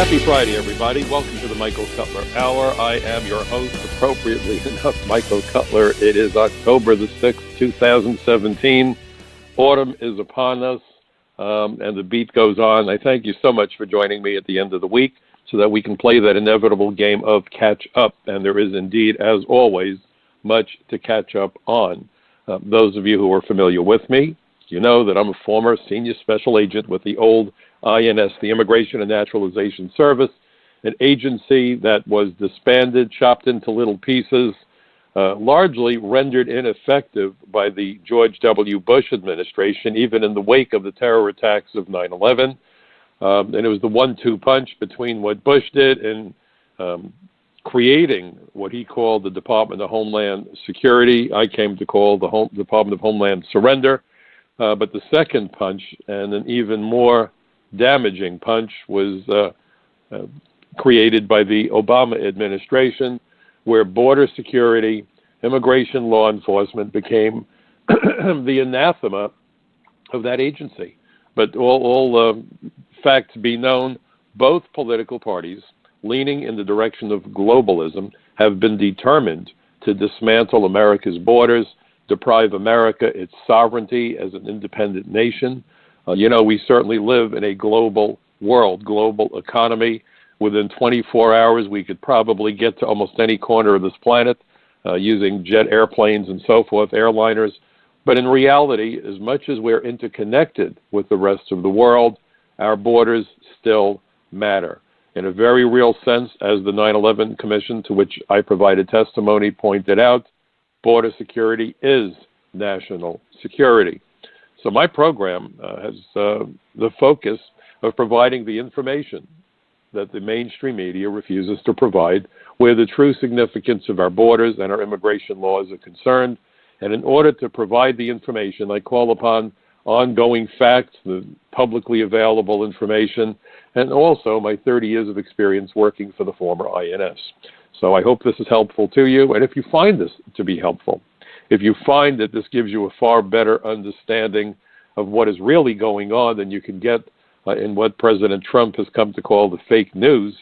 Happy Friday, everybody. Welcome to the Michael Cutler Hour. I am your host, appropriately enough, Michael Cutler. It is October the 6th, 2017. Autumn is upon us, and the beat goes on. I thank you so much for joining me at the end of the week so that we can play that inevitable game of catch up. And there is indeed, as always, much to catch up on. Those of you who are familiar with me, you know that I'm a former senior special agent with the old INS, the Immigration and Naturalization Service, an agency that was disbanded, chopped into little pieces, largely rendered ineffective by the George W. Bush administration, even in the wake of the terror attacks of 9/11. And it was the 1-2 punch between what Bush did in creating what he called the Department of Homeland Security. I came to call the Department of Homeland Surrender. But the second punch, and an even more damaging punch, was created by the Obama administration, where border security, immigration law enforcement became the anathema of that agency. But all facts be known, both political parties, leaning in the direction of globalism, have been determined to dismantle America's borders, deprive America its sovereignty as an independent nation. We certainly live in a global world, global economy. Within 24 hours, we could probably get to almost any corner of this planet using jet airplanes and so forth, airliners. But in reality, as much as we're interconnected with the rest of the world, our borders still matter. In a very real sense, as the 9/11 Commission, to which I provided testimony, pointed out, border security is national security. So my program has the focus of providing the information that the mainstream media refuses to provide, where the true significance of our borders and our immigration laws are concerned. And in order to provide the information, I call upon ongoing facts, the publicly available information, and also my 30 years of experience working for the former INS. So I hope this is helpful to you. And if you find this to be helpful, if you find that this gives you a far better understanding of what is really going on than you can get in what President Trump has come to call the fake news,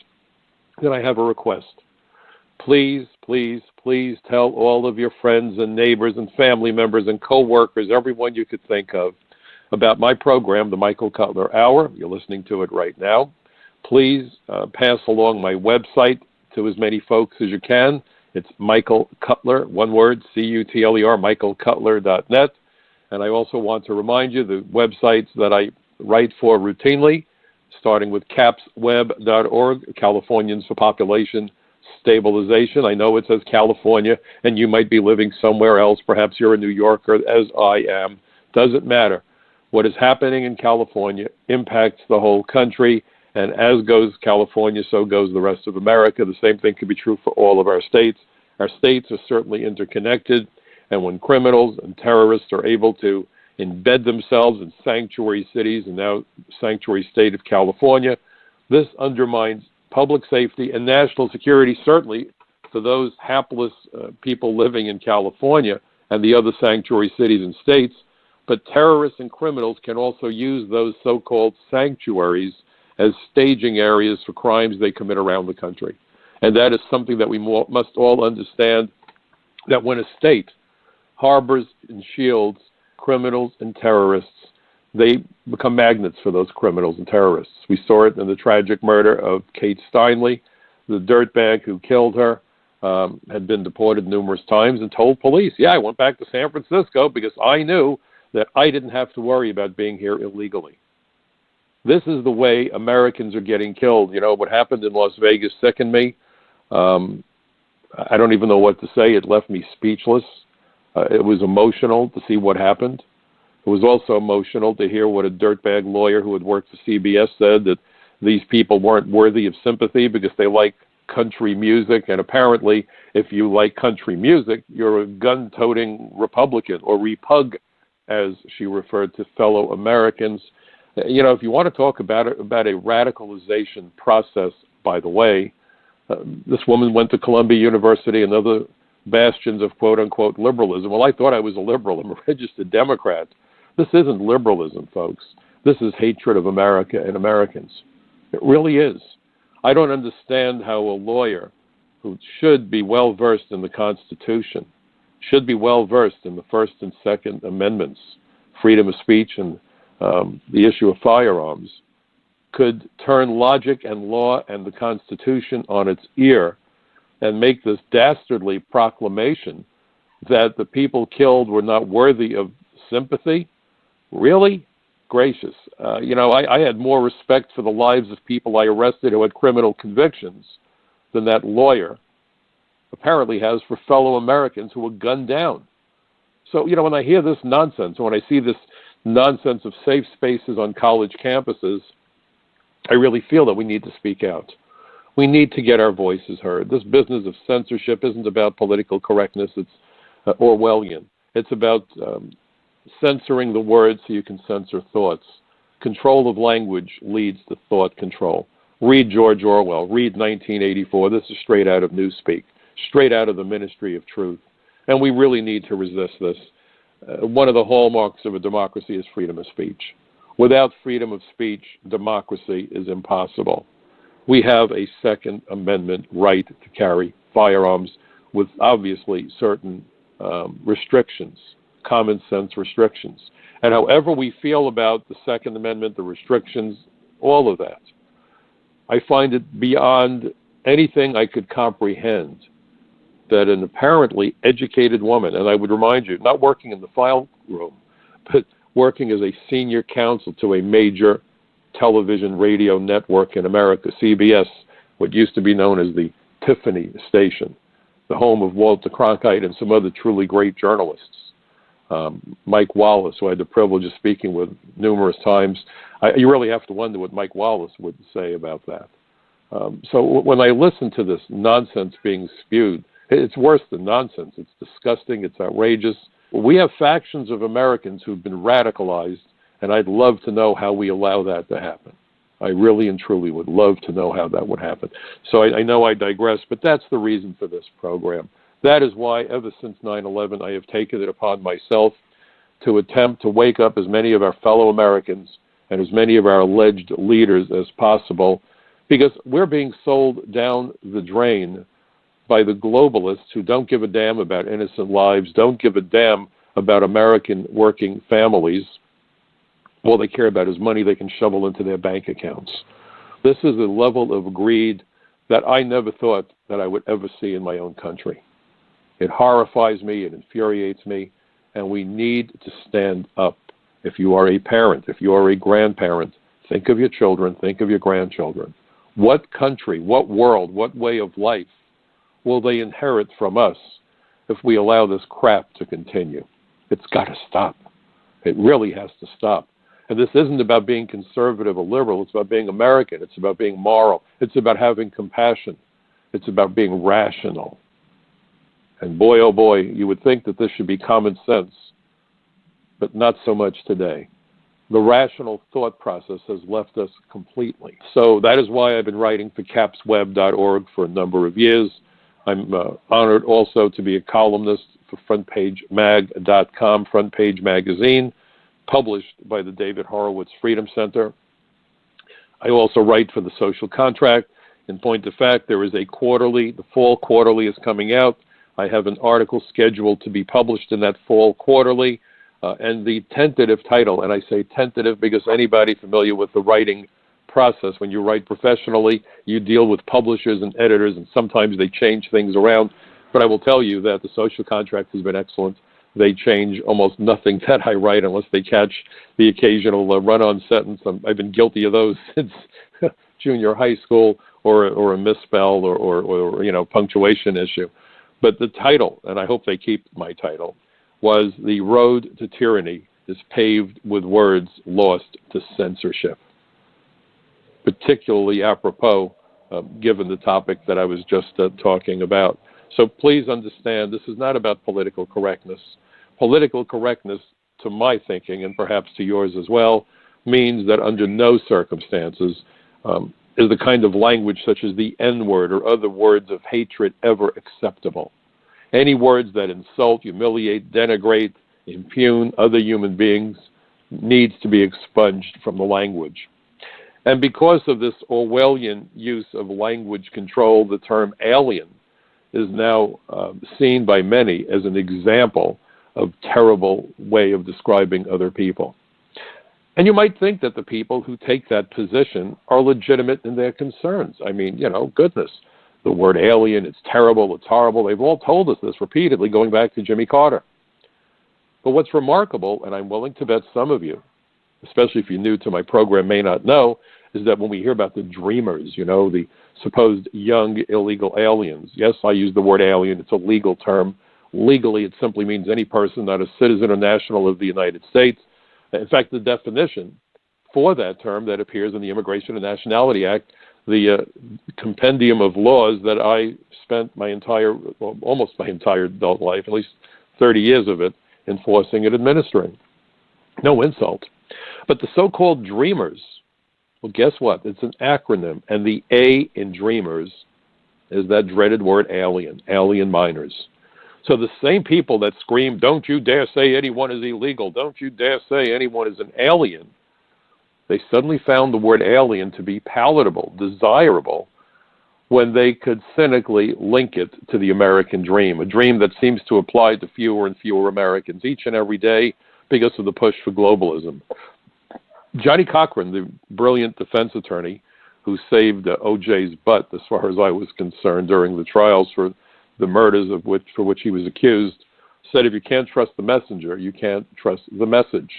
then I have a request. Please, please, please tell all of your friends and neighbors and family members and co-workers, everyone you could think of, about my program, the Michael Cutler Hour. You're listening to it right now. Please pass along my website to as many folks as you can. It's Michael Cutler, one word, C-U-T-L-E-R, michaelcutler.net. And I also want to remind you the websites that I write for routinely, starting with capsweb.org, Californians for Population Stabilization. I know it says California, and you might be living somewhere else. Perhaps you're a New Yorker, as I am. Doesn't matter. What is happening in California impacts the whole country. And as goes California, so goes the rest of America. The same thing could be true for all of our states. Our states are certainly interconnected. And when criminals and terrorists are able to embed themselves in sanctuary cities and now sanctuary state of California, this undermines public safety and national security, certainly for those hapless people living in California and the other sanctuary cities and states. But terrorists and criminals can also use those so-called sanctuaries as staging areas for crimes they commit around the country. And that is something that we must all understand, that when a state harbors and shields criminals and terrorists, they become magnets for those criminals and terrorists. We saw it in the tragic murder of Kate Steinle. The dirtbag who killed her had been deported numerous times and told police, yeah, I went back to San Francisco because I knew that I didn't have to worry about being here illegally. This is the way Americans are getting killed. You know, what happened in Las Vegas sickened me. I don't even know what to say. It left me speechless. It was emotional to see what happened. It was also emotional to hear what a dirtbag lawyer who had worked for CBS said, that these people weren't worthy of sympathy because they like country music. And apparently, if you like country music, you're a gun-toting Republican, or repug, as she referred to fellow Americans. You know, if you want to talk about a radicalization process, by the way, this woman went to Columbia University and other bastions of quote-unquote liberalism. Well, I thought I was a liberal. I'm a registered Democrat. This isn't liberalism, folks. This is hatred of America and Americans. It really is. I don't understand how a lawyer who should be well-versed in the Constitution, should be well-versed in the First and Second Amendments, freedom of speech and the issue of firearms, could turn logic and law and the Constitution on its ear and make this dastardly proclamation that the people killed were not worthy of sympathy. Really? Gracious. I had more respect for the lives of people I arrested who had criminal convictions than that lawyer apparently has for fellow Americans who were gunned down. So, when I hear this nonsense, when I see this nonsense of safe spaces on college campuses, I really feel that we need to speak out. We need to get our voices heard. This business of censorship isn't about political correctness. It's Orwellian. It's about censoring the words so you can censor thoughts. Control of language leads to thought control. Read George Orwell. Read 1984. This is straight out of Newspeak, straight out of the Ministry of Truth. And we really need to resist this. One of the hallmarks of a democracy is freedom of speech. Without freedom of speech, democracy is impossible. We have a Second Amendment right to carry firearms with obviously certain restrictions, common sense restrictions. And however we feel about the Second Amendment, the restrictions, all of that, I find it beyond anything I could comprehend that an apparently educated woman, and I would remind you, not working in the file room, but working as a senior counsel to a major television radio network in America, CBS, what used to be known as the Tiffany station, the home of Walter Cronkite and some other truly great journalists. Mike Wallace, who I had the privilege of speaking with numerous times. You really have to wonder what Mike Wallace would say about that. So when I listen to this nonsense being spewed, it's worse than nonsense. It's disgusting. It's outrageous. We have factions of Americans who've been radicalized, and I'd love to know how we allow that to happen. I really and truly would love to know how that would happen. So I know I digress, but that's the reason for this program. That is why, ever since 9/11, I have taken it upon myself to attempt to wake up as many of our fellow Americans and as many of our alleged leaders as possible, because we're being sold down the drain by the globalists who don't give a damn about innocent lives, don't give a damn about American working families. All they care about is money they can shovel into their bank accounts. This is a level of greed that I never thought that I would ever see in my own country. It horrifies me, it infuriates me, and we need to stand up. If you are a parent, if you are a grandparent, think of your children, think of your grandchildren. What country, what world, what way of life will they inherit from us if we allow this crap to continue? It's got to stop. It really has to stop. And this isn't about being conservative or liberal. It's about being American. It's about being moral. It's about having compassion. It's about being rational. And boy, oh boy, you would think that this should be common sense, but not so much today. The rational thought process has left us completely. So that is why I've been writing for capsweb.org for a number of years. I'm honored also to be a columnist for frontpagemag.com, Front Page Magazine, published by the David Horowitz Freedom Center. I also write for the Social Contract. In point of fact, there is a quarterly, the fall quarterly is coming out. I have an article scheduled to be published in that fall quarterly, and the tentative title, and I say tentative because anybody familiar with the writing process, when you write professionally, you deal with publishers and editors, and sometimes they change things around. But I will tell you that the Social Contract has been excellent. They change almost nothing that I write unless they catch the occasional run-on sentence. I've been guilty of those since junior high school, or a misspell, or punctuation issue. But the title, and I hope they keep my title, was "The Road to Tyranny is Paved with Words Lost to Censorship." Particularly apropos, given the topic that I was just talking about. So please understand, this is not about political correctness. Political correctness, to my thinking, and perhaps to yours as well, means that under no circumstances is the kind of language such as the N-word or other words of hatred ever acceptable. Any words that insult, humiliate, denigrate, impugn other human beings needs to be expunged from the language. And because of this Orwellian use of language control, the term alien is now seen by many as an example of terrible way of describing other people. And you might think that the people who take that position are legitimate in their concerns. I mean, goodness, the word alien, it's terrible, it's horrible. They've all told us this repeatedly, going back to Jimmy Carter. But what's remarkable, and I'm willing to bet some of you, especially if you're new to my program, may not know, is that when we hear about the dreamers, the supposed young illegal aliens. Yes, I use the word alien. It's a legal term. Legally, it simply means any person not a citizen or national of the United States. In fact, the definition for that term that appears in the Immigration and Nationality Act, the compendium of laws that I spent almost my entire adult life, at least 30 years of it, enforcing and administering. No insult. But the so-called dreamers, well, guess what? It's an acronym, and the A in dreamers is that dreaded word alien minors. So the same people that scream, don't you dare say anyone is illegal, don't you dare say anyone is an alien, they suddenly found the word alien to be palatable, desirable, when they could cynically link it to the American dream, a dream that seems to apply to fewer and fewer Americans each and every day because of the push for globalism. Johnny Cochran, the brilliant defense attorney who saved O.J.'s butt, as far as I was concerned, during the trials for the murders for which he was accused, said if you can't trust the messenger, you can't trust the message.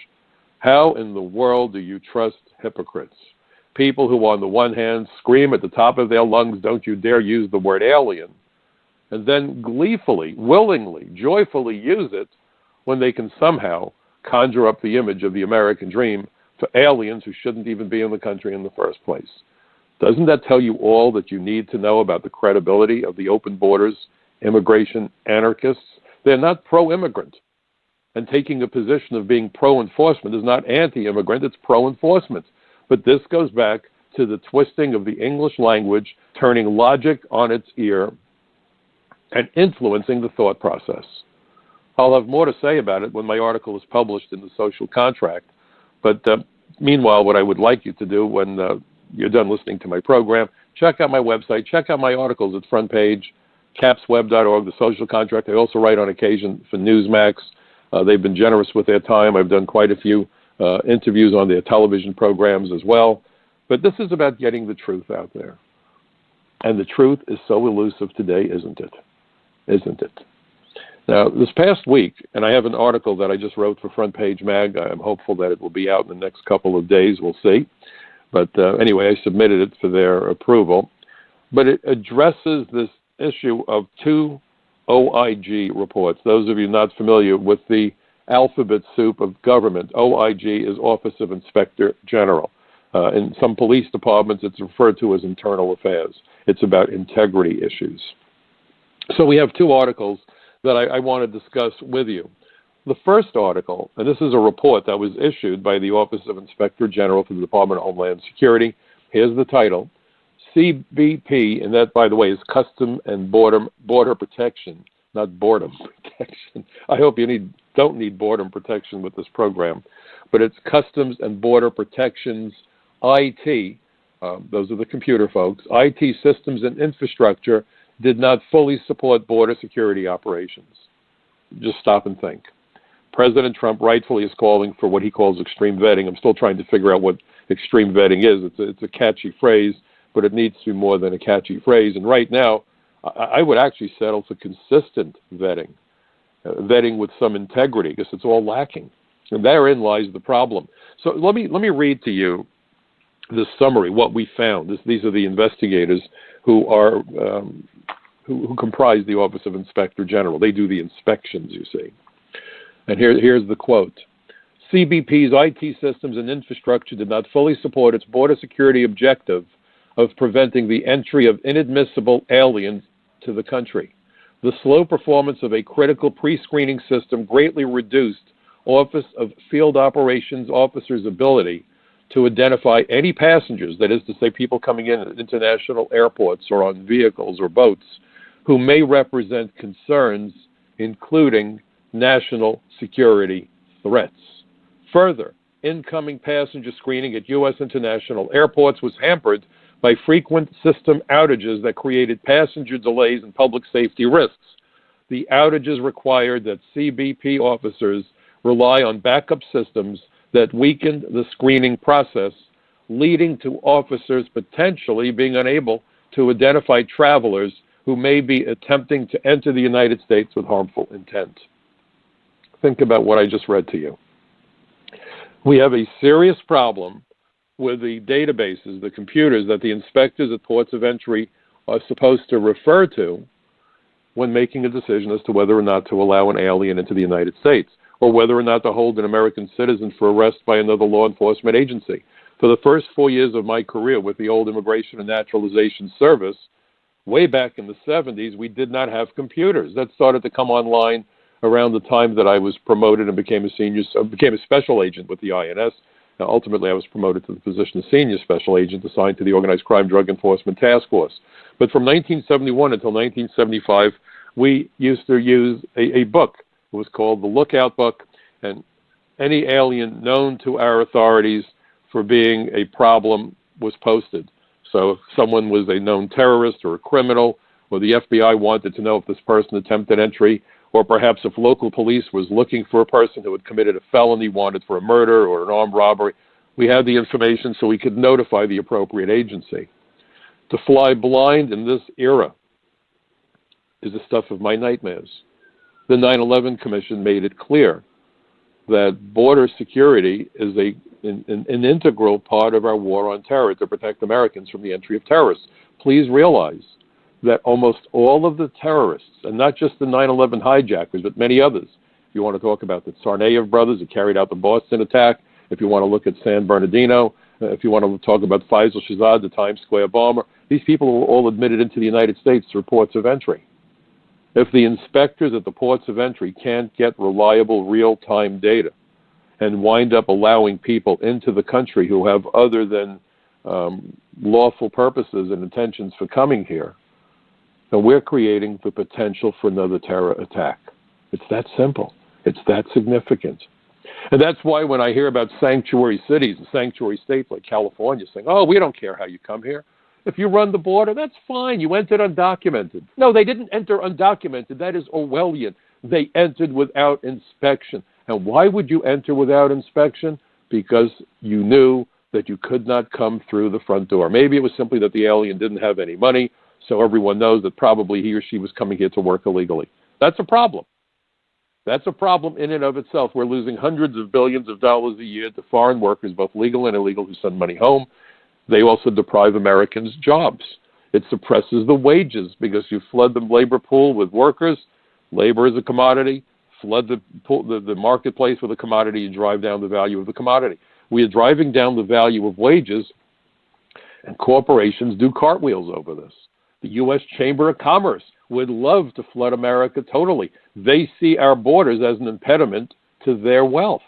How in the world do you trust hypocrites? People who on the one hand scream at the top of their lungs, don't you dare use the word alien, and then gleefully, willingly, joyfully use it when they can somehow conjure up the image of the American dream for aliens who shouldn't even be in the country in the first place. Doesn't that tell you all that you need to know about the credibility of the open borders immigration anarchists? They're not pro-immigrant. And taking a position of being pro-enforcement is not anti-immigrant, it's pro-enforcement. But this goes back to the twisting of the English language, turning logic on its ear and influencing the thought process. I'll have more to say about it when my article is published in the Social Contract. But meanwhile, what I would like you to do when you're done listening to my program, check out my website, check out my articles at front page, capsweb.org, the Social Contract. I also write on occasion for Newsmax. They've been generous with their time. I've done quite a few interviews on their television programs as well. But this is about getting the truth out there. And the truth is so elusive today, isn't it? Isn't it? Now, this past week, and I have an article that I just wrote for Front Page Mag. I'm hopeful that it will be out in the next couple of days. We'll see. But anyway, I submitted it for their approval. But it addresses this issue of two OIG reports. Those of you not familiar with the alphabet soup of government, OIG is Office of Inspector General. In some police departments, it's referred to as internal affairs. It's about integrity issues. So we have two articles that I want to discuss with you. The first article, and this is a report that was issued by the Office of Inspector General for the Department of Homeland Security. Here's the title, CBP, and that, by the way, is Custom and Border Protection, not boredom protection. I hope you don't need boredom protection with this program, but it's Customs and Border Protection's IT, those are the computer folks, IT systems and infrastructure did not fully support border security operations. Just stop and think. President Trump rightfully is calling for what he calls extreme vetting. I'm still trying to figure out what extreme vetting is. It's a catchy phrase, but it needs to be more than a catchy phrase. And right now, I would actually settle for consistent vetting, vetting with some integrity, because it's all lacking. And therein lies the problem. So let me read to you the summary, what we found. These are the investigators who are who comprise the Office of Inspector General. They do the inspections, you see. And here's the quote. CBP's IT systems and infrastructure did not fully support its border security objective of preventing the entry of inadmissible aliens to the country. The slow performance of a critical pre-screening system greatly reduced Office of Field Operations officers' ability to identify any passengers, that is to say people coming in at international airports or on vehicles or boats, who may represent concerns, including national security threats. Further, incoming passenger screening at U.S. international airports was hampered by frequent system outages that created passenger delays and public safety risks. The outages required that CBP officers rely on backup systems that weakened the screening process, leading to officers potentially being unable to identify travelers who may be attempting to enter the United States with harmful intent. Think about what I just read to you. We have a serious problem with the databases, the computers that the inspectors at ports of entry are supposed to refer to when making a decision as to whether or not to allow an alien into the United States, or whether or not to hold an American citizen for arrest by another law enforcement agency. For the first 4 years of my career with the old Immigration and Naturalization Service, way back in the 70s, we did not have computers. That started to come online around the time that I was promoted and became a special agent with the INS. Now, ultimately, I was promoted to the position of senior special agent assigned to the Organized Crime Drug Enforcement Task Force. But from 1971 until 1975, we used to use a book. It was called the Lookout Book, and any alien known to our authorities for being a problem was posted. So if someone was a known terrorist or a criminal, or the FBI wanted to know if this person attempted entry, or perhaps if local police was looking for a person who had committed a felony, wanted for a murder or an armed robbery, we had the information so we could notify the appropriate agency. To fly blind in this era is the stuff of my nightmares. The 9/11 Commission made it clear that border security is an integral part of our war on terror to protect Americans from the entry of terrorists. Please realize that almost all of the terrorists, and not just the 9/11 hijackers, but many others, if you want to talk about the Tsarnaev brothers who carried out the Boston attack, if you want to look at San Bernardino, if you want to talk about Faisal Shahzad, the Times Square bomber, these people were all admitted into the United States through ports of entry. If the inspectors at the ports of entry can't get reliable real-time data and wind up allowing people into the country who have other than lawful purposes and intentions for coming here, then we're creating the potential for another terror attack. It's that simple. It's that significant. And that's why when I hear about sanctuary cities and sanctuary states like California saying, oh, we don't care how you come here. If you run the border, that's fine. You entered undocumented. No, they didn't enter undocumented. That is Orwellian. They entered without inspection. And why would you enter without inspection? Because you knew that you could not come through the front door. Maybe it was simply that the alien didn't have any money, so everyone knows that probably he or she was coming here to work illegally. That's a problem. That's a problem in and of itself. We're losing hundreds of billions of dollars a year to foreign workers, both legal and illegal, who send money home. They also deprive Americans jobs. It suppresses the wages because you flood the labor pool with workers. Labor is a commodity. Flood the marketplace with a commodity and drive down the value of the commodity. We are driving down the value of wages, and corporations do cartwheels over this. The U.S. Chamber of Commerce would love to flood America totally. They see our borders as an impediment to their wealth.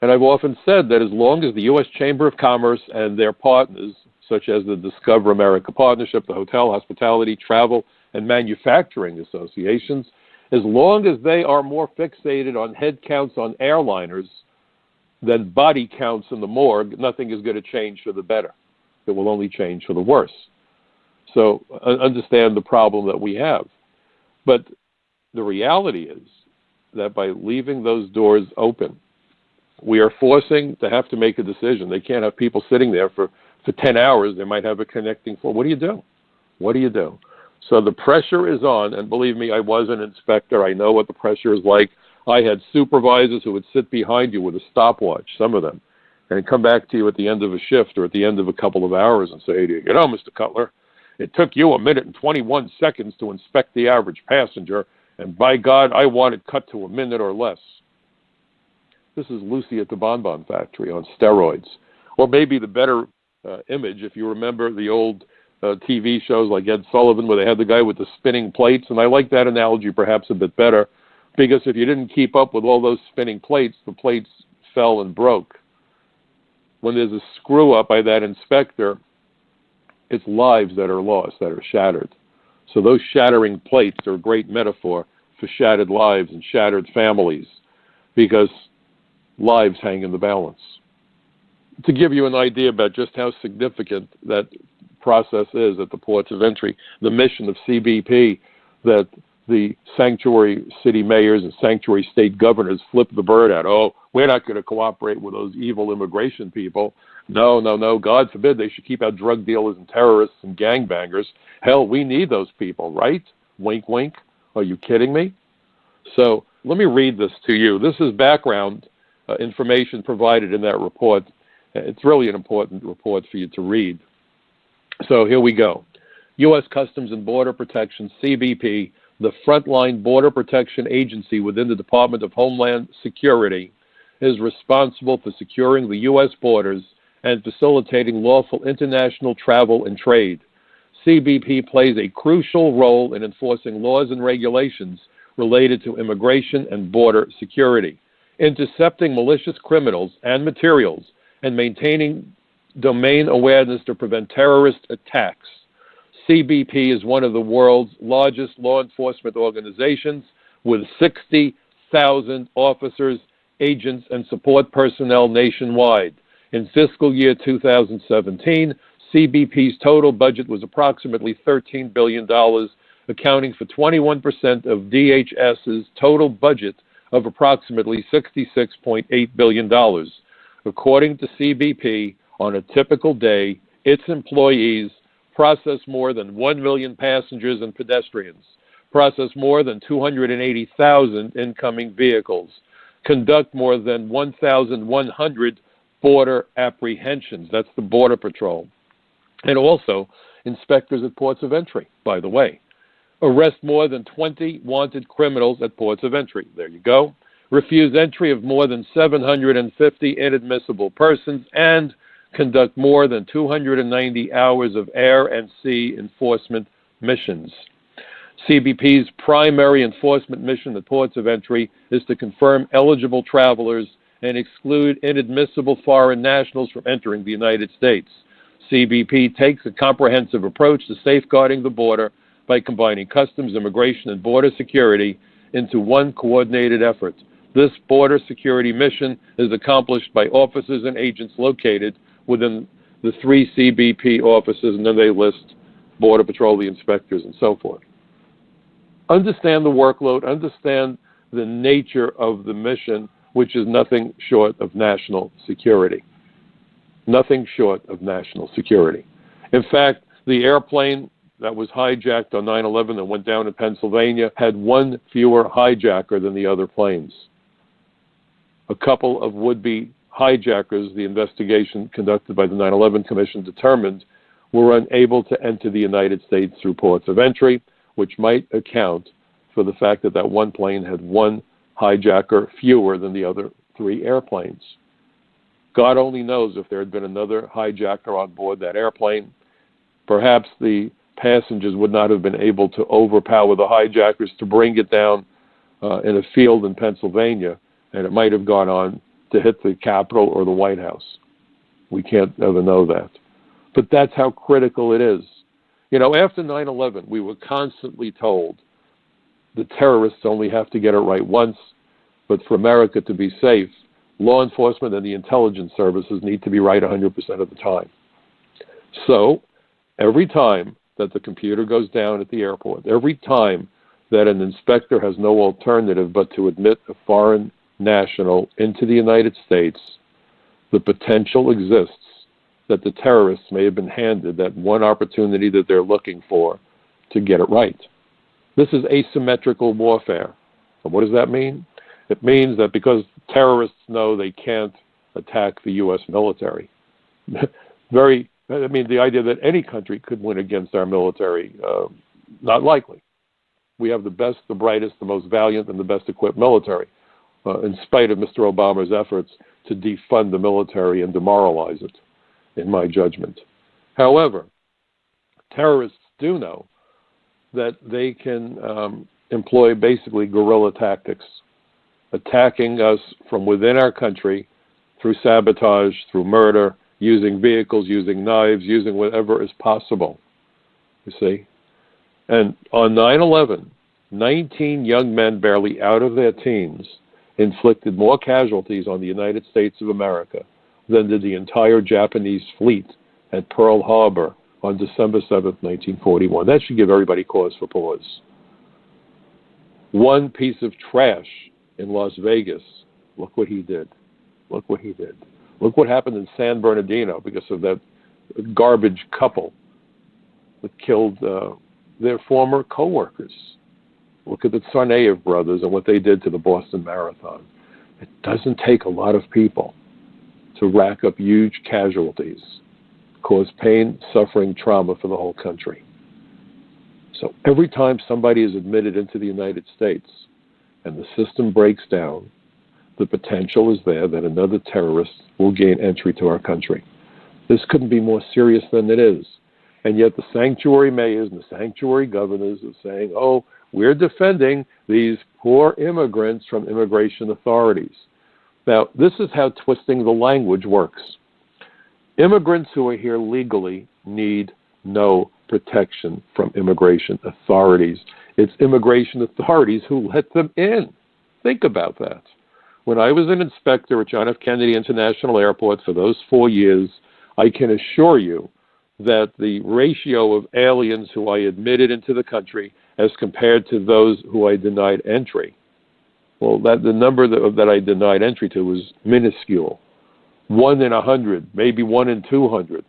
And I've often said that as long as the U.S. Chamber of Commerce and their partners, such as the Discover America Partnership, the Hotel, Hospitality, Travel, and Manufacturing Associations, as long as they are more fixated on head counts on airliners than body counts in the morgue, nothing is going to change for the better. It will only change for the worse. So understand the problem that we have. But the reality is that by leaving those doors open, we are forcing to have to make a decision. They can't have people sitting there for 10 hours. They might have a connecting floor. What do you do? What do you do? So the pressure is on, and believe me, I was an inspector. I know what the pressure is like. I had supervisors who would sit behind you with a stopwatch, some of them, and come back to you at the end of a shift or at the end of a couple of hours and say to you, you know, Mr. Cutler, it took you 1 minute and 21 seconds to inspect the average passenger, and by God, I want it cut to a minute or less. This is Lucy at the Bonbon Factory on steroids. Or maybe the better image, if you remember the old TV shows like Ed Sullivan where they had the guy with the spinning plates, and I like that analogy perhaps a bit better, because if you didn't keep up with all those spinning plates, the plates fell and broke. When there's a screw-up by that inspector, it's lives that are lost, that are shattered. So those shattering plates are a great metaphor for shattered lives and shattered families, because lives hang in the balance. To give you an idea about just how significant that process is at the ports of entry, the mission of CBP that the sanctuary city mayors and sanctuary state governors flip the bird at. Oh, we're not going to cooperate with those evil immigration people. No, no, no. God forbid they should keep out drug dealers and terrorists and gangbangers. Hell, we need those people, right? Wink, wink. Are you kidding me? So let me read this to you. This is background information provided in that report. It's really an important report for you to read. So here we go. U.S. Customs and Border Protection, CBP, the frontline border protection agency within the Department of Homeland Security, is responsible for securing the U.S. borders and facilitating lawful international travel and trade. CBP plays a crucial role in enforcing laws and regulations related to immigration and border security, intercepting malicious criminals and materials, and maintaining domain awareness to prevent terrorist attacks. CBP is one of the world's largest law enforcement organizations with 60,000 officers, agents, and support personnel nationwide. In fiscal year 2017, CBP's total budget was approximately $13 billion, accounting for 21% of DHS's total budget of approximately $66.8 billion. According to CBP, on a typical day, its employees process more than 1 million passengers and pedestrians, process more than 280,000 incoming vehicles, conduct more than 1,100 border apprehensions. That's the Border Patrol. And also inspectors at ports of entry, by the way. Arrest more than 20 wanted criminals at ports of entry. There you go. Refuse entry of more than 750 inadmissible persons, and conduct more than 290 hours of air and sea enforcement missions. CBP's primary enforcement mission at ports of entry is to confirm eligible travelers and exclude inadmissible foreign nationals from entering the United States. CBP takes a comprehensive approach to safeguarding the border by combining customs, immigration, and border security into one coordinated effort. This border security mission is accomplished by officers and agents located within the 3 CBP offices, and then they list Border Patrol, the inspectors, and so forth. Understand the workload, understand the nature of the mission, which is nothing short of national security. Nothing short of national security. In fact, the airplane that was hijacked on 9/11 and went down in Pennsylvania had one fewer hijacker than the other planes. A couple of would-be hijackers, the investigation conducted by the 9/11 Commission determined, were unable to enter the United States through ports of entry, which might account for the fact that that one plane had one hijacker fewer than the other 3 airplanes. God only knows if there had been another hijacker on board that airplane, perhaps the passengers would not have been able to overpower the hijackers to bring it down in a field in Pennsylvania, and it might have gone on to hit the Capitol or the White House. We can't ever know that. But that's how critical it is. You know, after 9/11, we were constantly told the terrorists only have to get it right once, but for America to be safe, law enforcement and the intelligence services need to be right 100% of the time. So every time that the computer goes down at the airport, every time that an inspector has no alternative but to admit a foreign national into the United States, the potential exists that the terrorists may have been handed that one opportunity that they're looking for to get it right. This is asymmetrical warfare. And what does that mean? It means that because terrorists know they can't attack the U.S. military, the idea that any country could win against our military, not likely. We have the best, the brightest, the most valiant, and the best equipped military, in spite of Mr. Obama's efforts to defund the military and demoralize it, in my judgment. However, terrorists do know that they can employ basically guerrilla tactics, attacking us from within our country through sabotage, through murder, using vehicles, using knives, using whatever is possible, you see. And on 9/11, 19 young men barely out of their teens inflicted more casualties on the United States of America than did the entire Japanese fleet at Pearl Harbor on December 7th, 1941. That should give everybody cause for pause. One piece of trash in Las Vegas, look what he did. Look what he did. Look what happened in San Bernardino because of that garbage couple that killed their former co-workers. Look at the Tsarnaev brothers and what they did to the Boston Marathon. It doesn't take a lot of people to rack up huge casualties, cause pain, suffering, trauma for the whole country. So every time somebody is admitted into the United States and the system breaks down, the potential is there that another terrorist will gain entry to our country. This couldn't be more serious than it is. And yet the sanctuary mayors and the sanctuary governors are saying, oh, we're defending these poor immigrants from immigration authorities. Now, this is how twisting the language works. Immigrants who are here legally need no protection from immigration authorities. It's immigration authorities who let them in. Think about that. When I was an inspector at John F. Kennedy International Airport for those 4 years, I can assure you that the ratio of aliens who I admitted into the country as compared to those who I denied entry, well, the number that I denied entry to was minuscule. 1 in 100, maybe 1 in 200.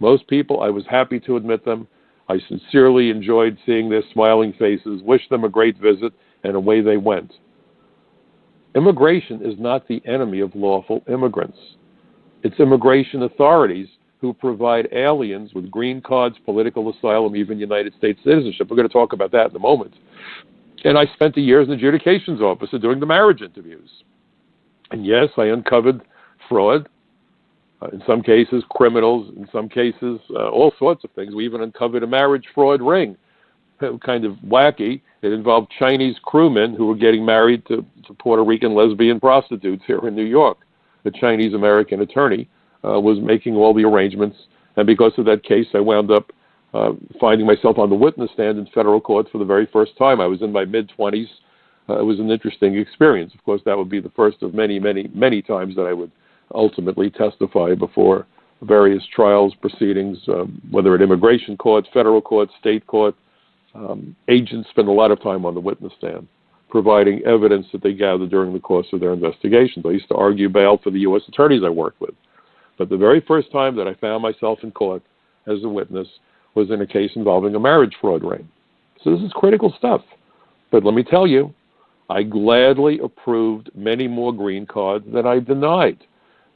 Most people, I was happy to admit them. I sincerely enjoyed seeing their smiling faces, wished them a great visit, and away they went. Immigration is not the enemy of lawful immigrants. It's immigration authorities who provide aliens with green cards, political asylum, even United States citizenship. We're going to talk about that in a moment. And I spent a year in the adjudications officer doing the marriage interviews. And yes, I uncovered fraud. In some cases, criminals. In some cases, all sorts of things. We even uncovered a marriage fraud ring. Kind of wacky. It involved Chinese crewmen who were getting married to Puerto Rican lesbian prostitutes here in New York. The Chinese-American attorney was making all the arrangements. And because of that case, I wound up finding myself on the witness stand in federal court for the very first time. I was in my mid-20s. It was an interesting experience. Of course, that would be the first of many, many, many times that I would ultimately testify before various trials, proceedings, whether at immigration court, federal court, state court. Agents spend a lot of time on the witness stand, providing evidence that they gathered during the course of their investigations. I used to argue bail for the U.S. attorneys I worked with. But the very first time that I found myself in court as a witness was in a case involving a marriage fraud ring. So this is critical stuff. But let me tell you, I gladly approved many more green cards than I denied.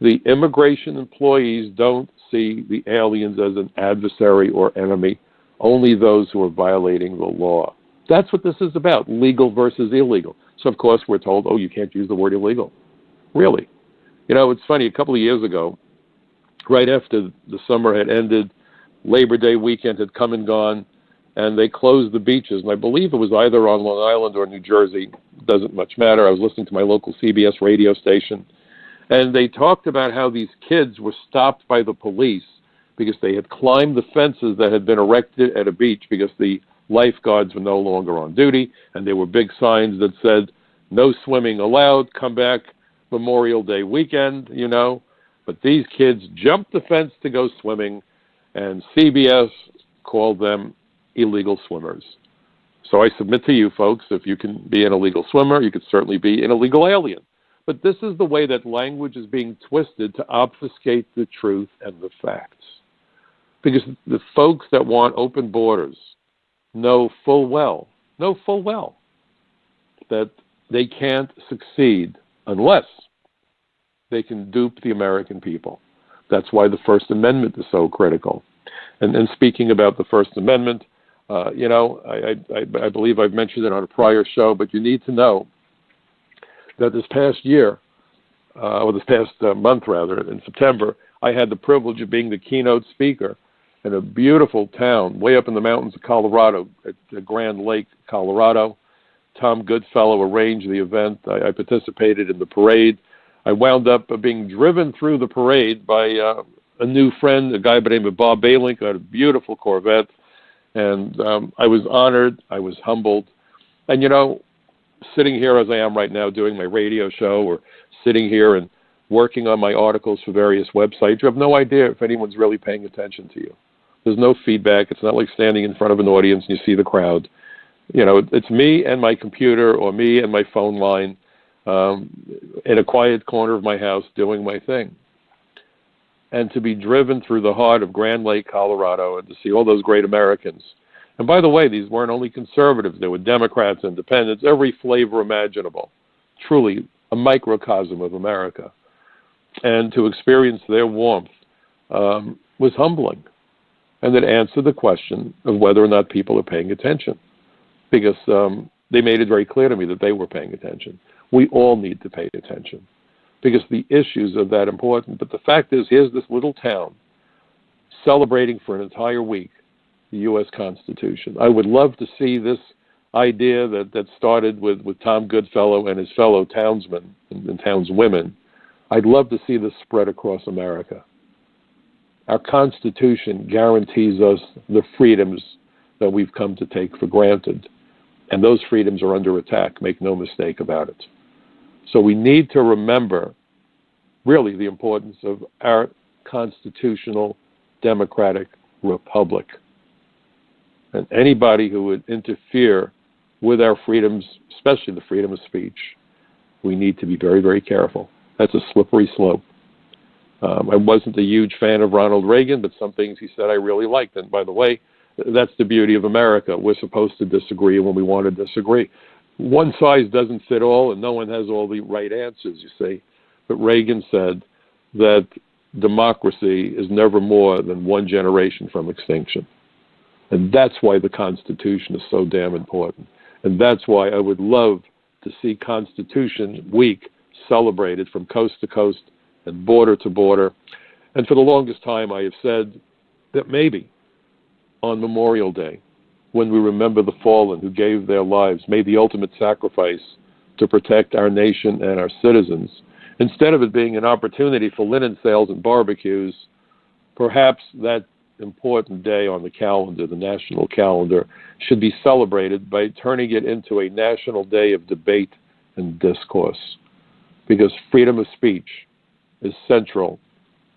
The immigration employees don't see the aliens as an adversary or enemy, only those who are violating the law. That's what this is about, legal versus illegal. So, of course, we're told, oh, you can't use the word illegal. Really? You know, it's funny, a couple of years ago, right after the summer had ended, Labor Day weekend had come and gone, and they closed the beaches. And I believe it was either on Long Island or New Jersey. Doesn't much matter. I was listening to my local CBS radio station. And they talked about how these kids were stopped by the police because they had climbed the fences that had been erected at a beach because the lifeguards were no longer on duty. And there were big signs that said, no swimming allowed, come back Memorial Day weekend, you know. But these kids jumped the fence to go swimming, and CBS called them illegal swimmers. So I submit to you, folks, if you can be an illegal swimmer, you could certainly be an illegal alien. But this is the way that language is being twisted to obfuscate the truth and the facts. Because the folks that want open borders know full well that they can't succeed unless they can dupe the American people. That's why the First Amendment is so critical. And speaking about the First Amendment, you know, I believe I've mentioned it on a prior show, but you need to know that this past year, or this past month rather, in September, I had the privilege of being the keynote speaker in a beautiful town way up in the mountains of Colorado, at Grand Lake, Colorado. Tom Goodfellow arranged the event. I participated in the parade. I wound up being driven through the parade by a new friend, a guy by the name of Bob Balink, who had a beautiful Corvette. And I was honored. I was humbled. And, you know, sitting here as I am right now doing my radio show, or sitting here and working on my articles for various websites, you have no idea if anyone's really paying attention to you. There's no feedback. It's not like standing in front of an audience and you see the crowd. It's me and my computer, or me and my phone line in a quiet corner of my house doing my thing. And to be driven through the heart of Grand Lake, Colorado, and to see all those great Americans. And by the way, these weren't only conservatives. There were Democrats, independents, every flavor imaginable. Truly a microcosm of America. And to experience their warmth was humbling. And it answered the question of whether or not people are paying attention. Because they made it very clear to me that they were paying attention. We all need to pay attention, because the issues are that important. But the fact is, here's this little town celebrating for an entire week the U.S. Constitution. I would love to see this idea that started with Tom Goodfellow and his fellow townsmen and townswomen. I'd love to see this spread across America. Our Constitution guarantees us the freedoms that we've come to take for granted. And those freedoms are under attack, make no mistake about it. So we need to remember, really, the importance of our constitutional democratic republic. And anybody who would interfere with our freedoms, especially the freedom of speech, we need to be very, very careful. That's a slippery slope. I wasn't a huge fan of Ronald Reagan, but some things he said I really liked. And by the way, that's the beauty of America. We're supposed to disagree when we want to disagree. One size doesn't fit all, and no one has all the right answers, you see. But Reagan said that democracy is never more than one generation from extinction. And that's why the Constitution is so damn important. And that's why I would love to see Constitution Week celebrated from coast to coast and border to border. And for the longest time, I have said that maybe on Memorial Day, when we remember the fallen who gave their lives, made the ultimate sacrifice to protect our nation and our citizens, instead of it being an opportunity for linen sales and barbecues, perhaps that important day on the calendar, the national calendar, should be celebrated by turning it into a national day of debate and discourse. Because freedom of speech is central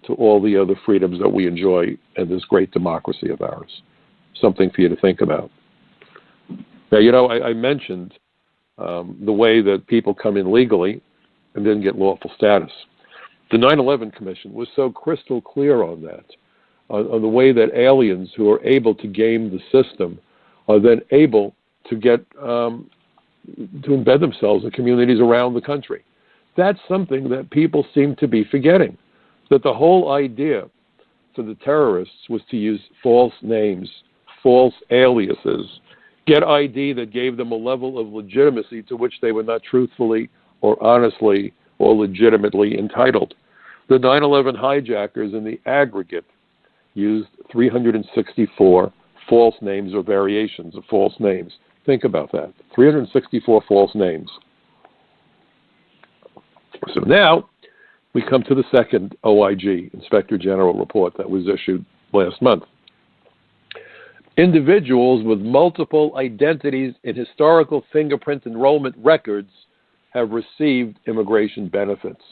to all the other freedoms that we enjoy in this great democracy of ours. Something for you to think about. Now, I mentioned the way that people come in legally and then get lawful status. The 9/11 Commission was so crystal clear on that, on the way that aliens who are able to game the system are then able to get to embed themselves in communities around the country. That's something that people seem to be forgetting, that the whole idea for the terrorists was to use false names, false aliases, get ID that gave them a level of legitimacy to which they were not truthfully or honestly or legitimately entitled. The 9/11 hijackers in the aggregate used 364 false names or variations of false names. Think about that. 364 false names. So now we come to the second OIG, Inspector General report, that was issued last month. Individuals with multiple identities in historical fingerprint enrollment records have received immigration benefits.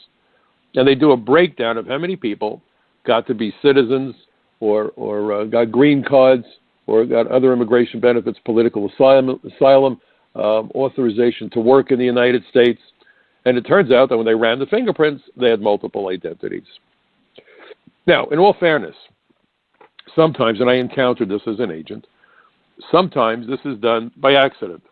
And they do a breakdown of how many people got to be citizens or got green cards or got other immigration benefits, political asylum, authorization to work in the United States. And it turns out that when they ran the fingerprints, they had multiple identities. Now, in all fairness, sometimes, and I encountered this as an agent, sometimes this is done by accident.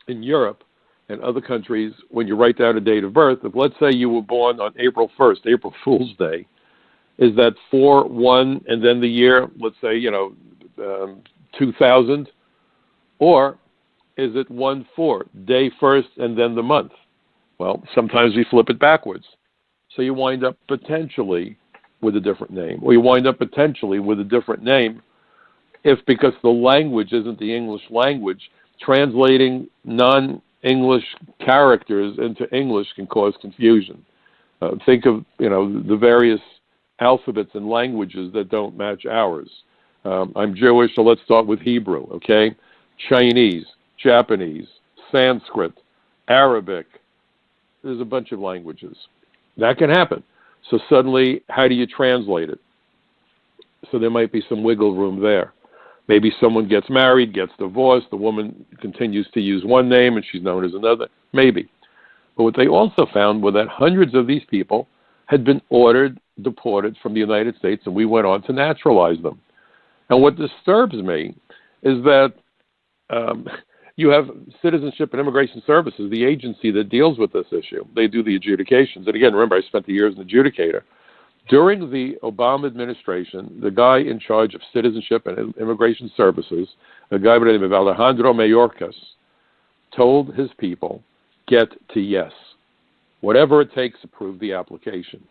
In Europe and other countries, when you write down a date of birth, if let's say you were born on April 1st, April Fool's Day, is that 4/1 and then the year, let's say, 2000? Or is it 1/4, day first and then the month? Well, sometimes we flip it backwards. So you wind up potentially with a different name, or you wind up potentially with a different name if, because the language isn't the English language, translating non-English characters into English can cause confusion. Think of, the various alphabets and languages that don't match ours. I'm Jewish, so let's start with Hebrew, okay? Chinese, Japanese, Sanskrit, Arabic. There's a bunch of languages. That can happen. So suddenly, how do you translate it? So there might be some wiggle room there. Maybe someone gets married, gets divorced, the woman continues to use one name and she's known as another. Maybe. But what they also found was that hundreds of these people had been ordered, deported from the United States, and we went on to naturalize them. And what disturbs me is that you have Citizenship and Immigration Services, the agency that deals with this issue. They do the adjudications. And again, remember, I spent the years as an adjudicator. During the Obama administration, the guy in charge of Citizenship and Immigration Services, a guy by the name of Alejandro Mayorkas, told his people, get to yes. Whatever it takes, approve the application.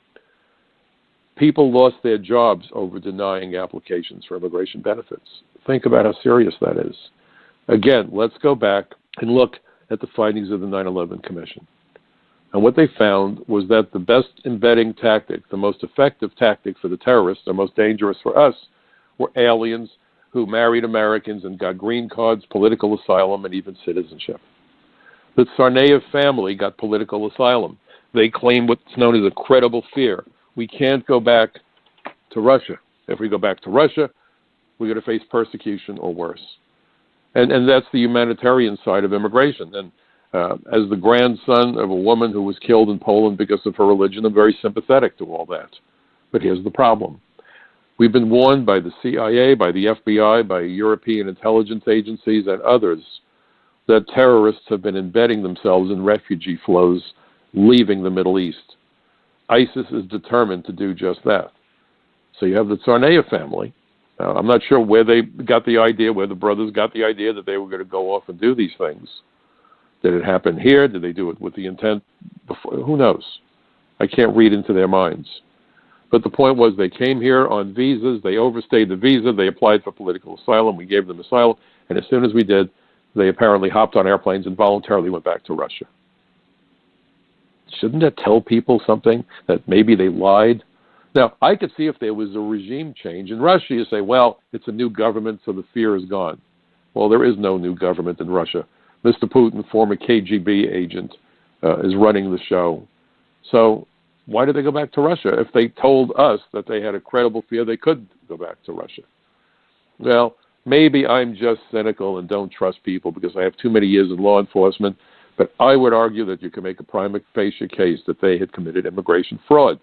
People lost their jobs over denying applications for immigration benefits. Think about how serious that is. Again, let's go back and look at the findings of the 9/11 Commission. And what they found was that the best embedding tactic, the most effective tactic for the terrorists, the most dangerous for us, were aliens who married Americans and got green cards, political asylum, and even citizenship. The Tsarnaev family got political asylum. They claim what's known as a credible fear. We can't go back to Russia. If we go back to Russia, we're going to face persecution or worse. And that's the humanitarian side of immigration. And as the grandson of a woman who was killed in Poland because of her religion, I'm very sympathetic to all that. But here's the problem. We've been warned by the CIA, by the FBI, by European intelligence agencies, and others that terrorists have been embedding themselves in refugee flows leaving the Middle East. ISIS is determined to do just that. So you have the Tsarnaev family. I'm not sure where they got the idea, where the brothers got the idea that they were going to go off and do these things. Did it happen here? Did they do it with the intent before? Who knows? I can't read into their minds. But the point was they came here on visas. They overstayed the visa. They applied for political asylum. We gave them asylum. And as soon as we did, they apparently hopped on airplanes and voluntarily went back to Russia. Shouldn't that tell people something, that maybe they lied? Now, I could see if there was a regime change in Russia, you say, well, it's a new government, so the fear is gone. Well, there is no new government in Russia. Mr. Putin, former KGB agent, is running the show. So why did they go back to Russia if they told us that they had a credible fear they couldn't go back to Russia? Well, maybe I'm just cynical and don't trust people because I have too many years in law enforcement, but I would argue that you can make a prima facie case that they had committed immigration fraud.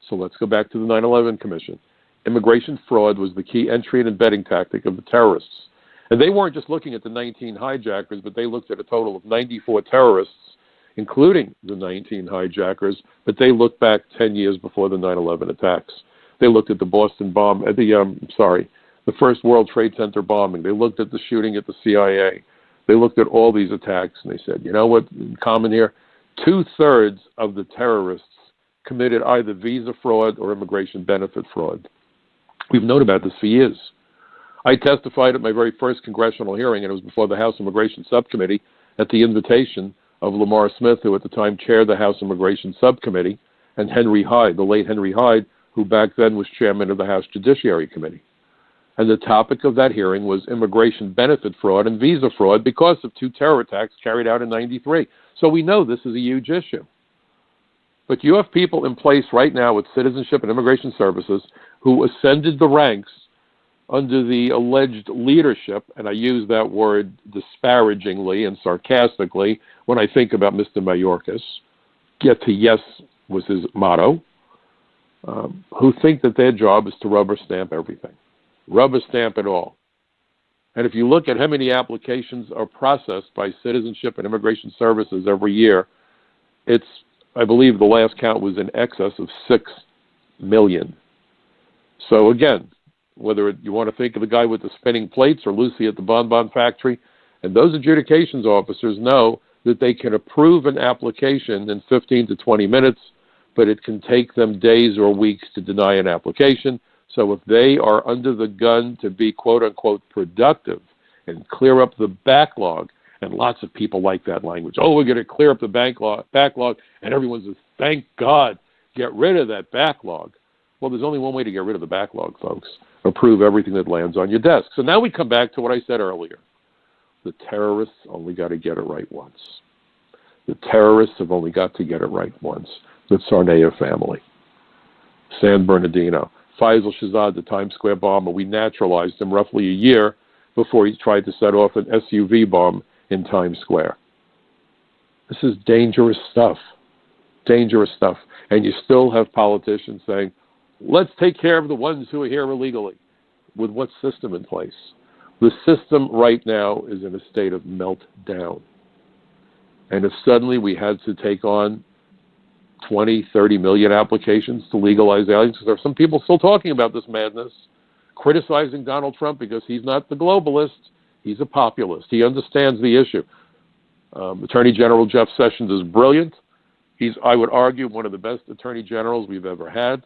So let's go back to the 9/11 Commission. Immigration fraud was the key entry and embedding tactic of the terrorists. And they weren't just looking at the 19 hijackers, but they looked at a total of 94 terrorists, including the 19 hijackers, but they looked back 10 years before the 9/11 attacks. They looked at the Boston bomb, the first World Trade Center bombing. They looked at the shooting at the CIA. They looked at all these attacks, and they said, you know what's in common here? 2/3 of the terrorists committed either visa fraud or immigration benefit fraud. We've known about this for years. I testified at my very first congressional hearing, and it was before the House Immigration Subcommittee, at the invitation of Lamar Smith, who at the time chaired the House Immigration Subcommittee, and Henry Hyde, the late Henry Hyde, who back then was chairman of the House Judiciary Committee. And the topic of that hearing was immigration benefit fraud and visa fraud because of 2 terror attacks carried out in '93. So we know this is a huge issue. But you have people in place right now with Citizenship and Immigration Services who ascended the ranks under the alleged leadership, and I use that word disparagingly and sarcastically when I think about Mr. Mayorkas, get to yes was his motto, who think that their job is to rubber stamp everything. Rubber stamp it all. And if you look at how many applications are processed by Citizenship and Immigration Services every year, it's, I believe the last count was in excess of 6 million. So again, whether you want to think of the guy with the spinning plates or Lucy at the bonbon factory, and those adjudications officers know that they can approve an application in 15 to 20 minutes, but it can take them days or weeks to deny an application. So if they are under the gun to be quote-unquote productive and clear up the backlog, and lots of people like that language, oh, we're going to clear up the backlog, and everyone says, thank God, get rid of that backlog. Well, there's only one way to get rid of the backlog, folks. Approve everything that lands on your desk. So now we come back to what I said earlier. The terrorists only got to get it right once. The terrorists have only got to get it right once. The Tsarnaev family, San Bernardino, Faisal Shahzad, the Times Square bomber. We naturalized him roughly a year before he tried to set off an SUV bomb in Times Square. This is dangerous stuff. Dangerous stuff. And you still have politicians saying, let's take care of the ones who are here illegally. With what system in place? The system right now is in a state of meltdown. And if suddenly we had to take on 20, 30 million applications to legalize aliens, because there are some people still talking about this madness, criticizing Donald Trump because he's not the globalist, he's a populist. He understands the issue. Attorney General Jeff Sessions is brilliant. He's, I would argue, one of the best attorney generals we've ever had.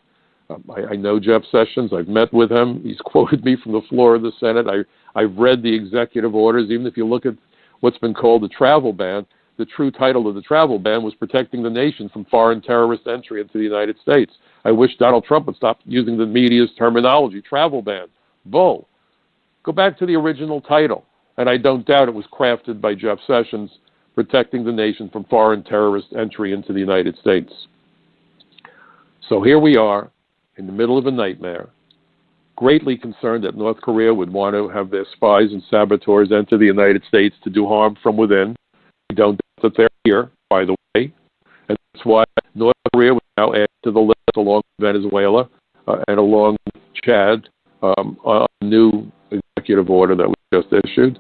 I know Jeff Sessions. I've met with him. He's quoted me from the floor of the Senate. I've read the executive orders. Even if you look at what's been called the travel ban, the true title of the travel ban was protecting the nation from foreign terrorist entry into the United States. I wish Donald Trump would stop using the media's terminology, travel ban. Bull. Go back to the original title. And I don't doubt it was crafted by Jeff Sessions, protecting the nation from foreign terrorist entry into the United States. So here we are in the middle of a nightmare, greatly concerned that North Korea would want to have their spies and saboteurs enter the United States to do harm from within. We don't doubt that they're here, by the way. And that's why North Korea was now added to the list along with Venezuela and along with Chad on a new executive order that was just issued.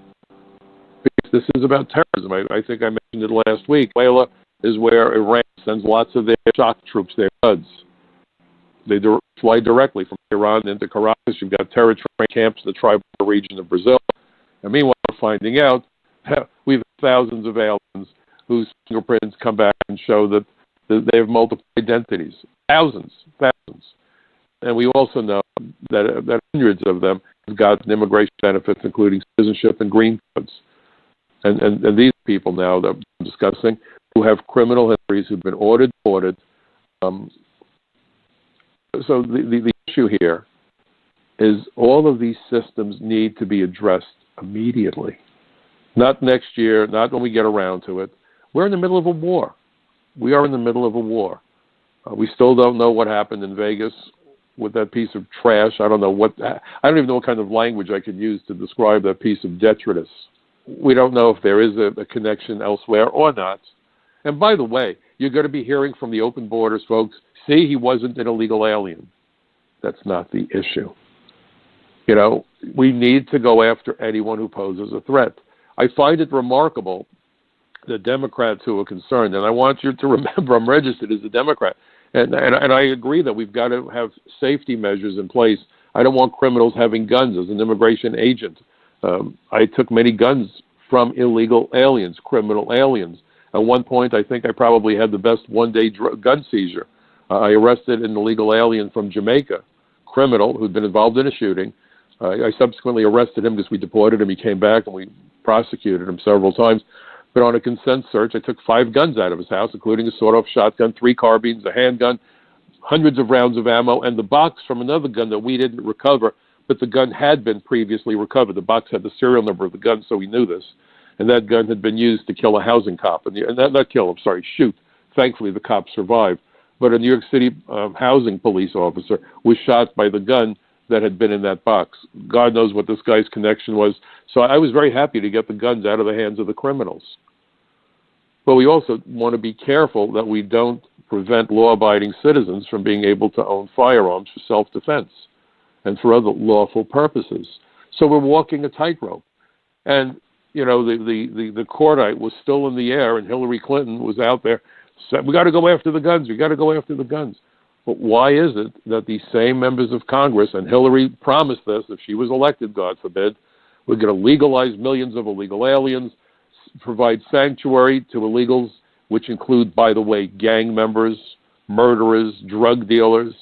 Because this is about terrorism. I think I mentioned it last week. Venezuela is where Iran sends lots of their shock troops, their Quds. They fly directly from Iran into Caracas. You've got terror training camps in the tribal region of Brazil. And meanwhile, we're finding out that we have thousands of aliens whose fingerprints come back and show that they have multiple identities. Thousands. And we also know that hundreds of them have gotten immigration benefits, including citizenship and green cards. And these people now that I'm discussing who have criminal histories, who've been ordered. So the issue here is all of these systems need to be addressed immediately. Not next year, not when we get around to it. We're in the middle of a war. We are in the middle of a war. We still don't know what happened in Vegas with that piece of trash. I don't even know what kind of language I could use to describe that piece of detritus. We don't know if there is a connection elsewhere or not. And by the way, you're going to be hearing from the open borders folks, see, he wasn't an illegal alien. That's not the issue. You know, we need to go after anyone who poses a threat. I find it remarkable that Democrats who are concerned, and I want you to remember I'm registered as a Democrat, and I agree that we've got to have safety measures in place. I don't want criminals having guns as an immigration agent. I took many guns from illegal aliens, criminal aliens. At one point, I think I probably had the best one-day gun seizure. I arrested an illegal alien from Jamaica, criminal who'd been involved in a shooting. I subsequently arrested him because we deported him. He came back and we prosecuted him several times. But on a consent search, I took 5 guns out of his house, including a sawed-off shotgun, 3 carbines, a handgun, hundreds of rounds of ammo, and the box from another gun that we didn't recover, but the gun had been previously recovered. The box had the serial number of the gun, so we knew this. And that gun had been used to kill a housing cop. Shoot. Thankfully, the cop survived. But a New York City housing police officer was shot by the gun that had been in that box. God knows what this guy's connection was. So I was very happy to get the guns out of the hands of the criminals. But we also want to be careful that we don't prevent law-abiding citizens from being able to own firearms for self-defense and for other lawful purposes. So we're walking a tightrope. And, you know, the cordite was still in the air, and Hillary Clinton was out there saying, we got to go after the guns. We got to go after the guns. But why is it that these same members of Congress, and Hillary promised this, if she was elected, God forbid, we're going to legalize millions of illegal aliens, provide sanctuary to illegals, which include, by the way, gang members, murderers, drug dealers.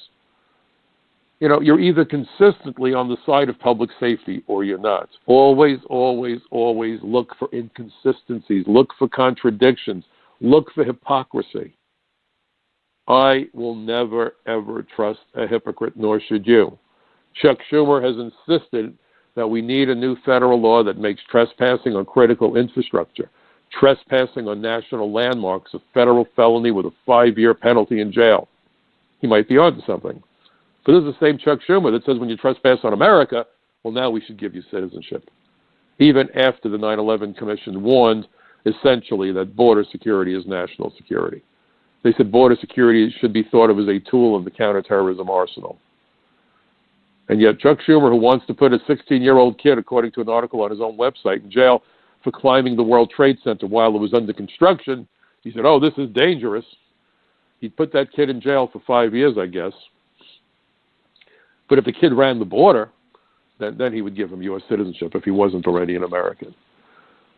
You know, you're either consistently on the side of public safety or you're not. Always, always, always look for inconsistencies, look for contradictions, look for hypocrisy. I will never, ever trust a hypocrite, nor should you. Chuck Schumer has insisted that we need a new federal law that makes trespassing on critical infrastructure, Trespassing on national landmarks, a federal felony with a 5-year penalty in jail. He might be onto something. But this is the same Chuck Schumer that says when you trespass on America, well, now we should give you citizenship. Even after the 9/11 Commission warned, essentially, that border security is national security. They said border security should be thought of as a tool in the counterterrorism arsenal. And yet Chuck Schumer, who wants to put a 16-year-old kid, according to an article on his own website, in jail for climbing the World Trade Center while it was under construction, he said, oh, this is dangerous. He'd put that kid in jail for 5 years, I guess. But if the kid ran the border, then he would give him U.S. citizenship if he wasn't already an American.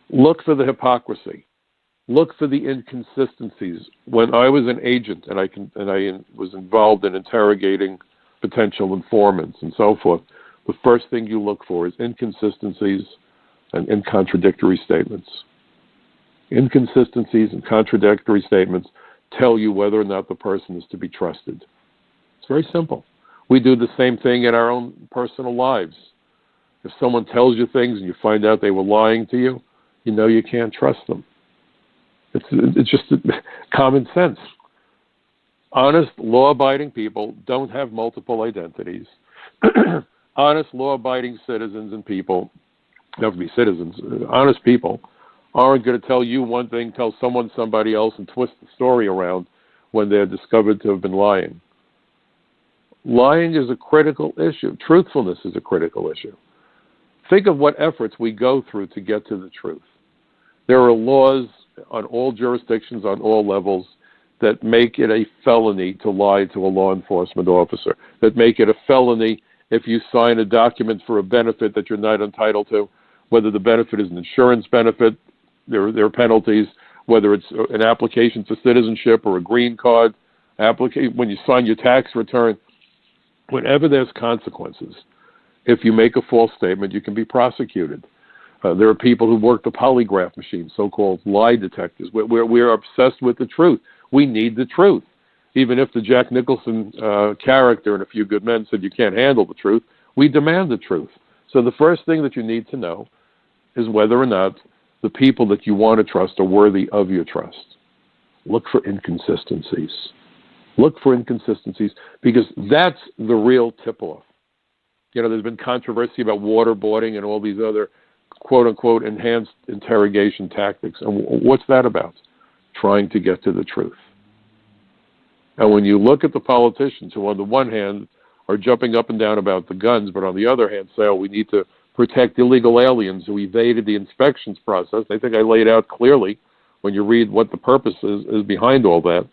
Look for the hypocrisy. Look for the inconsistencies. When I was an agent and I was involved in interrogating potential informants and so forth, the first thing you look for is inconsistencies and contradictory statements. Inconsistencies and contradictory statements tell you whether or not the person is to be trusted. It's very simple. We do the same thing in our own personal lives. If someone tells you things and you find out they were lying to you, you know you can't trust them. It's just common sense. Honest, law-abiding people don't have multiple identities. Honest, law-abiding citizens and people, they have to be citizens, honest people, aren't going to tell you one thing, tell someone somebody else, and twist the story around when they're discovered to have been lying. Lying is a critical issue. Truthfulness is a critical issue. Think of what efforts we go through to get to the truth. There are laws on all jurisdictions, on all levels, that make it a felony to lie to a law enforcement officer, that make it a felony if you sign a document for a benefit that you're not entitled to, whether the benefit is an insurance benefit, there are penalties, whether it's an application for citizenship or a green card, when you sign your tax return, whenever there's consequences. If you make a false statement, you can be prosecuted. There are people who work the polygraph machine, so-called lie detectors. We're obsessed with the truth. We need the truth. Even if the Jack Nicholson character in A Few Good Men said you can't handle the truth, we demand the truth. So the first thing that you need to know is whether or not the people that you want to trust are worthy of your trust. Look for inconsistencies. Look for inconsistencies because that's the real tip-off. You know, there's been controversy about waterboarding and all these other quote-unquote enhanced interrogation tactics. And what's that about? Trying to get to the truth. And when you look at the politicians who on the one hand are jumping up and down about the guns, but on the other hand say, oh, we need to protect illegal aliens who evaded the inspections process. I think I laid out clearly when you read what the purpose is behind all that.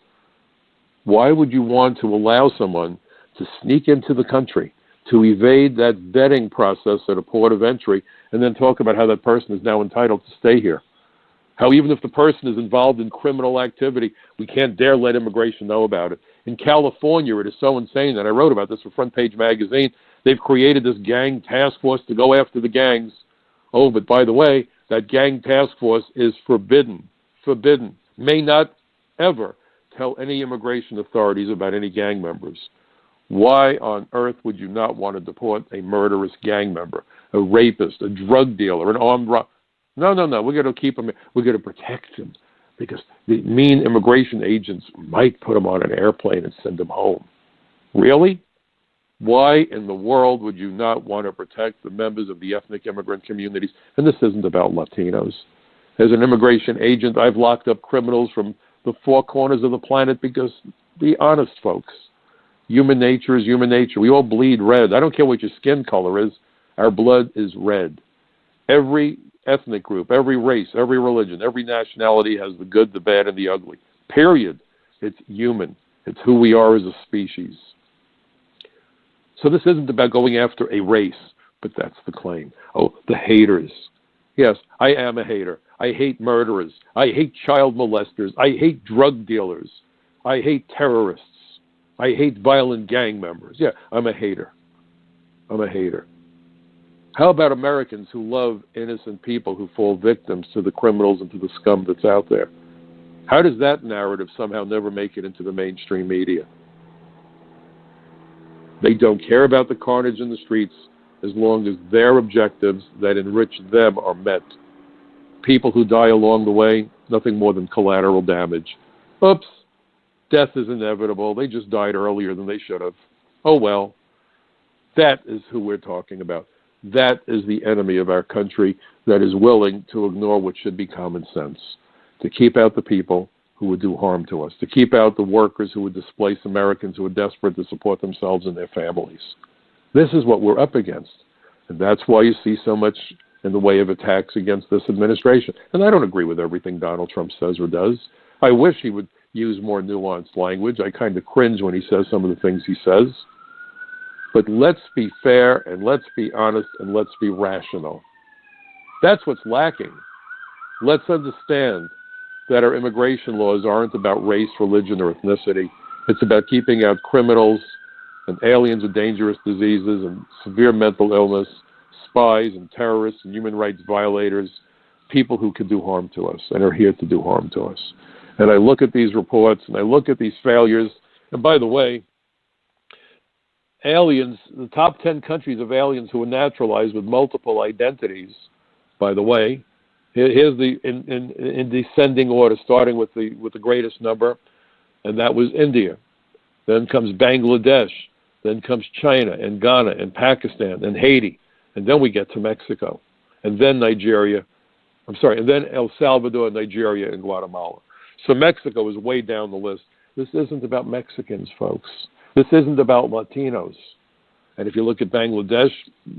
Why would you want to allow someone to sneak into the country, to evade that vetting process at a port of entry, and then talk about how that person is now entitled to stay here? How even if the person is involved in criminal activity, we can't dare let immigration know about it. In California, it is so insane that I wrote about this for Front Page Magazine. They've created this gang task force to go after the gangs. Oh, but by the way, that gang task force is forbidden. Forbidden. May not ever tell any immigration authorities about any gang members. Why on earth would you not want to deport a murderous gang member, a rapist, a drug dealer, an armed robber? No. We're going to keep him. We're going to protect him because the mean immigration agents might put him on an airplane and send him home. Really? Why in the world would you not want to protect the members of the ethnic immigrant communities? And this isn't about Latinos. As an immigration agent, I've locked up criminals from the four corners of the planet because, be honest, folks, human nature is human nature. We all bleed red. I don't care what your skin color is. Our blood is red. Every ethnic group, every race, every religion, every nationality has the good, the bad, and the ugly. Period. It's human. It's who we are as a species. So this isn't about going after a race, but that's the claim. Oh, the haters. Yes, I am a hater. I hate murderers. I hate child molesters. I hate drug dealers. I hate terrorists. I hate violent gang members. Yeah, I'm a hater. I'm a hater. How about Americans who love innocent people who fall victims to the criminals and to the scum that's out there? How does that narrative somehow never make it into the mainstream media? They don't care about the carnage in the streets as long as their objectives that enrich them are met. People who die along the way, nothing more than collateral damage. Oops, death is inevitable. They just died earlier than they should have. Oh well. That is who we're talking about. That is the enemy of our country that is willing to ignore what should be common sense, to keep out the people who would do harm to us, to keep out the workers who would displace Americans who are desperate to support themselves and their families. This is what we're up against. And that's why you see so much in the way of attacks against this administration. And I don't agree with everything Donald Trump says or does. I wish he would use more nuanced language. I kind of cringe when he says some of the things he says. But let's be fair, and let's be honest, and let's be rational. That's what's lacking. Let's understand that our immigration laws aren't about race, religion, or ethnicity. It's about keeping out criminals and aliens with dangerous diseases and severe mental illness, spies and terrorists and human rights violators, people who can do harm to us and are here to do harm to us. And I look at these reports and I look at these failures. And by the way, aliens, the top 10 countries of aliens who are naturalized with multiple identities, by the way, here's the in descending order, starting with the greatest number, and that was India. Then comes Bangladesh. Then comes China and Ghana and Pakistan and Haiti. And then we get to Mexico. And then Nigeria. And then El Salvador, Nigeria, and Guatemala. So Mexico is way down the list. This isn't about Mexicans, folks. This isn't about Latinos. And if you look at Bangladesh,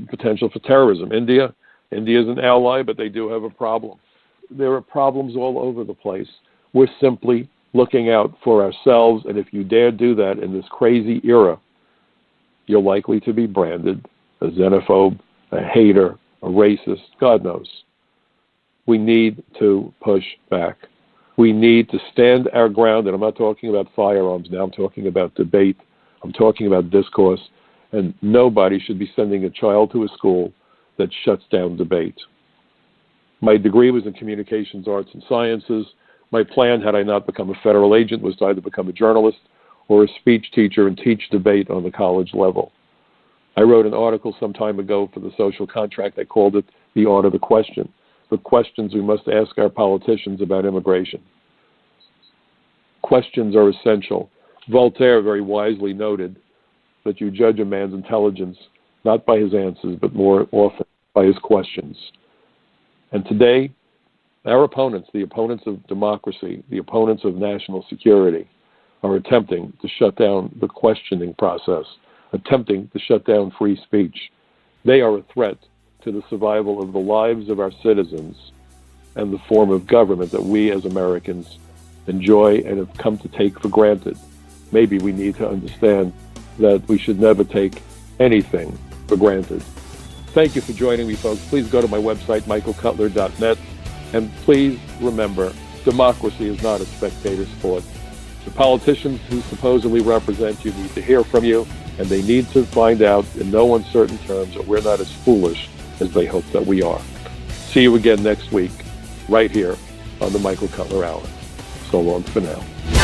potential for terrorism. India is an ally, but they do have a problem. There are problems all over the place. We're simply looking out for ourselves, and if you dare do that in this crazy era, you're likely to be branded a xenophobe, a hater, a racist, God knows. We need to push back. We need to stand our ground, and I'm not talking about firearms now, I'm talking about debate, I'm talking about discourse, and nobody should be sending a child to a school that shuts down debate. My degree was in communications, arts, and sciences. My plan, had I not become a federal agent, was to either become a journalist or a speech teacher and teach debate on the college level. I wrote an article some time ago for the Social Contract. I called it The Art of the Question, the questions we must ask our politicians about immigration. Questions are essential. Voltaire very wisely noted that you judge a man's intelligence not by his answers, but more often by his questions. And today, our opponents, the opponents of democracy, the opponents of national security, are attempting to shut down the questioning process, attempting to shut down free speech. They are a threat to the survival of the lives of our citizens and the form of government that we as Americans enjoy and have come to take for granted. Maybe we need to understand that we should never take anything for granted. Thank you for joining me, folks. Please go to my website, michaelcutler.net, and please remember, democracy is not a spectator sport. The politicians who supposedly represent you need to hear from you, and they need to find out in no uncertain terms that we're not as foolish as they hope that we are. See you again next week, right here on the Michael Cutler Hour. So long for now.